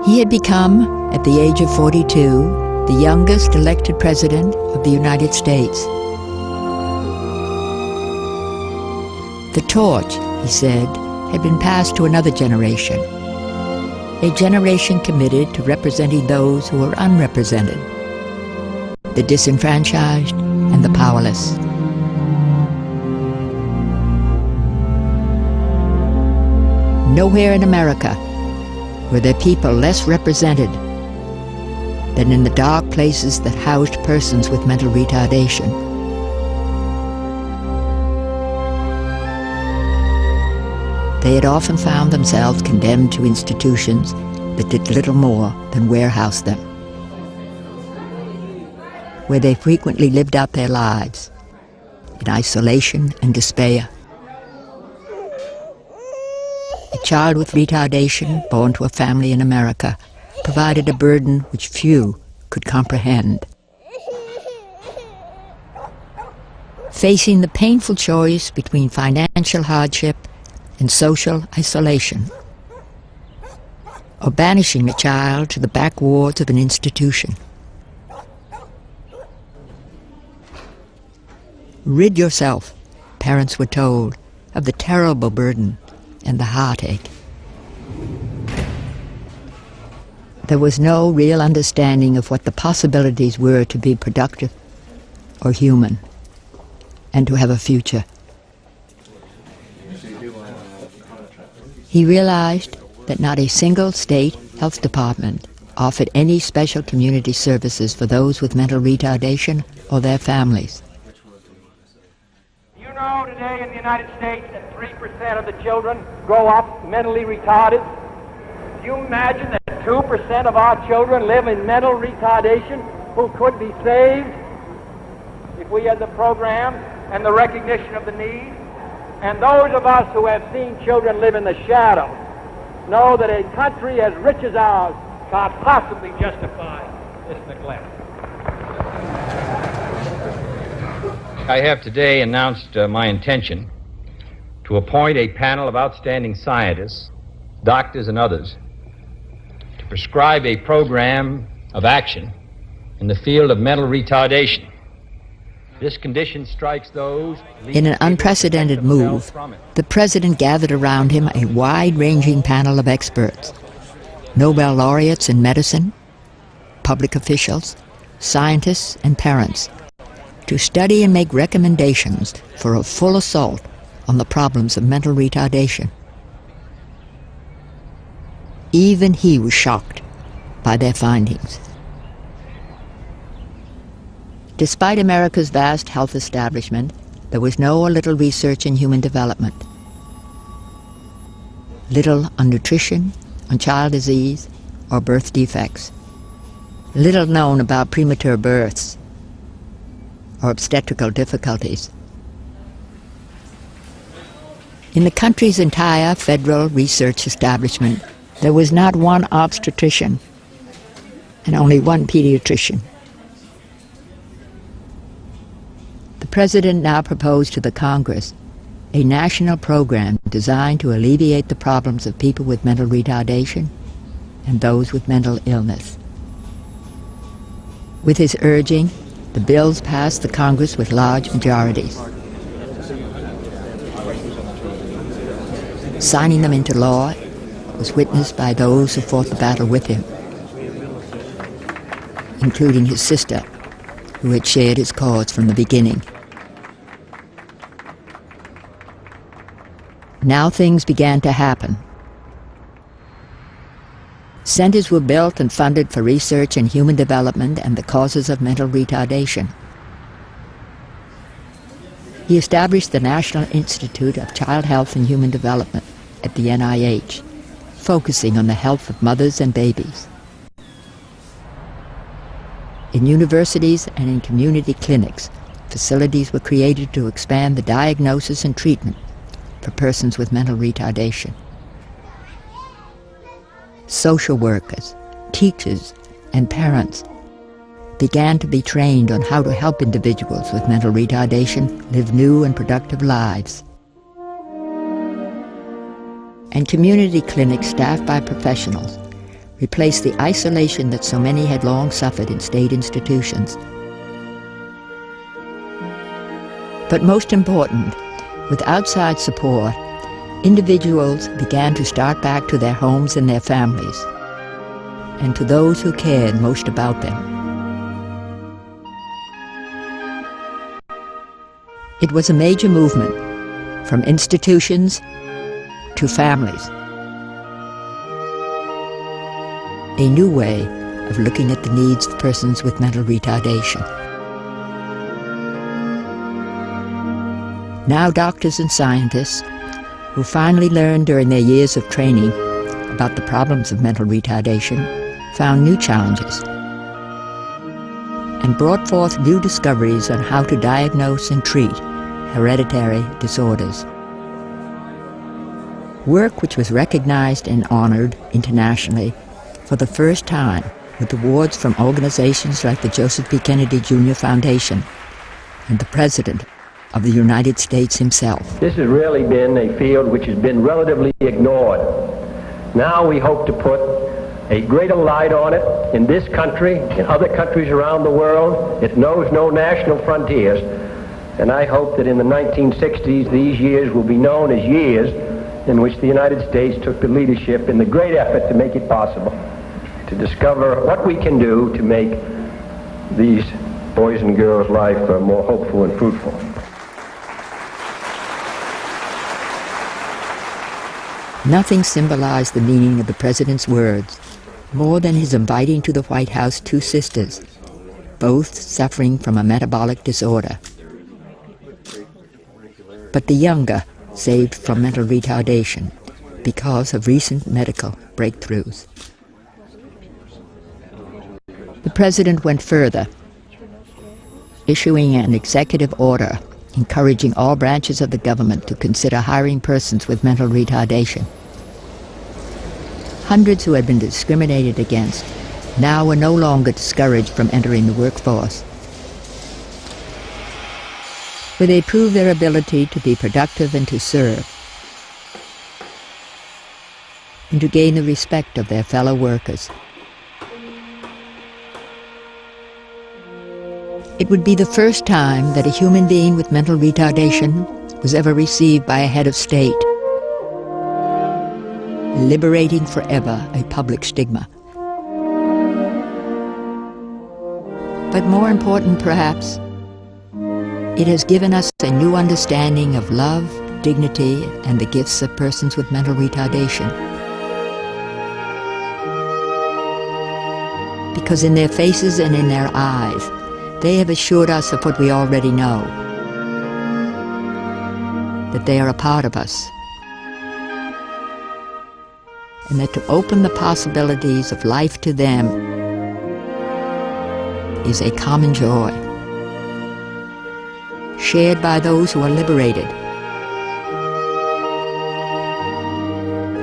He had become, at the age of 42, the youngest elected president of the United States. The torch, he said, had been passed to another generation, a generation committed to representing those who were unrepresented, the disenfranchised and the powerless. Nowhere in America were there people less represented than in the dark places that housed persons with mental retardation. They had often found themselves condemned to institutions that did little more than warehouse them, where they frequently lived out their lives in isolation and despair. A child with retardation born to a family in America provided a burden which few could comprehend. Facing the painful choice between financial hardship and social isolation, or banishing a child to the back wards of an institution. Rid yourself, parents were told, of the terrible burden and the heartache. There was no real understanding of what the possibilities were to be productive or human and to have a future. He realized that not a single state health department offered any special community services for those with mental retardation or their families. You know today in the United States that 3% of the children grow up mentally retarded. Do you imagine that 2% of our children live in mental retardation who could be saved if we had the program and the recognition of the need? And those of us who have seen children live in the shadow know that a country as rich as ours can't possibly justify this neglect. I have today announced my intention to appoint a panel of outstanding scientists, doctors and others, to prescribe a program of action in the field of mental retardation. This condition strikes those... In an unprecedented move, the president gathered around him a wide-ranging panel of experts, Nobel laureates in medicine, public officials, scientists and parents, to study and make recommendations for a full assault on the problems of mental retardation. Even he was shocked by their findings. Despite America's vast health establishment, there was no or little research in human development. Little on nutrition, on child disease, or birth defects. Little known about premature births or obstetrical difficulties. In the country's entire federal research establishment, there was not one obstetrician and only one pediatrician. The President now proposed to the Congress a national program designed to alleviate the problems of people with mental retardation and those with mental illness. With his urging, the bills passed the Congress with large majorities. Signing them into law was witnessed by those who fought the battle with him, including his sister, who had shared his cause from the beginning. Now things began to happen. Centers were built and funded for research in human development and the causes of mental retardation. He established the National Institute of Child Health and Human Development at the NIH, focusing on the health of mothers and babies. In universities and in community clinics, facilities were created to expand the diagnosis and treatment for persons with mental retardation. Social workers, teachers, and parents began to be trained on how to help individuals with mental retardation live new and productive lives. And community clinics staffed by professionals replaced the isolation that so many had long suffered in state institutions. But most important, with outside support, individuals began to start back to their homes and their families, and to those who cared most about them. It was a major movement, from institutions to families. A new way of looking at the needs of persons with mental retardation. Now doctors and scientists, who finally learned during their years of training about the problems of mental retardation, found new challenges and brought forth new discoveries on how to diagnose and treat hereditary disorders. Work which was recognized and honored internationally for the first time with awards from organizations like the Joseph B. Kennedy Jr. Foundation and the President of the United States himself. This has really been a field which has been relatively ignored. Now we hope to put a greater light on it in this country, in other countries around the world. It knows no national frontiers. And I hope that in the 1960s, these years will be known as years in which the United States took the leadership in the great effort to make it possible to discover what we can do to make these boys' and girls' life more hopeful and fruitful. Nothing symbolized the meaning of the President's words more than his inviting to the White House two sisters, both suffering from a metabolic disorder. But the younger saved from mental retardation because of recent medical breakthroughs. The President went further, issuing an executive order encouraging all branches of the government to consider hiring persons with mental retardation. Hundreds who had been discriminated against now were no longer discouraged from entering the workforce, where they proved their ability to be productive and to serve, and to gain the respect of their fellow workers. It would be the first time that a human being with mental retardation was ever received by a head of state, liberating forever a public stigma. But more important, perhaps, it has given us a new understanding of love, dignity, and the gifts of persons with mental retardation. Because in their faces and in their eyes, they have assured us of what we already know, that they are a part of us, and that to open the possibilities of life to them is a common joy, shared by those who are liberated,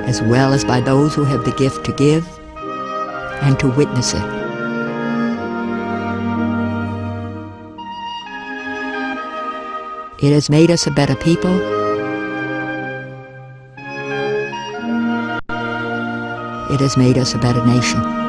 as well as by those who have the gift to give and to witness it. It has made us a better people. It has made us a better nation.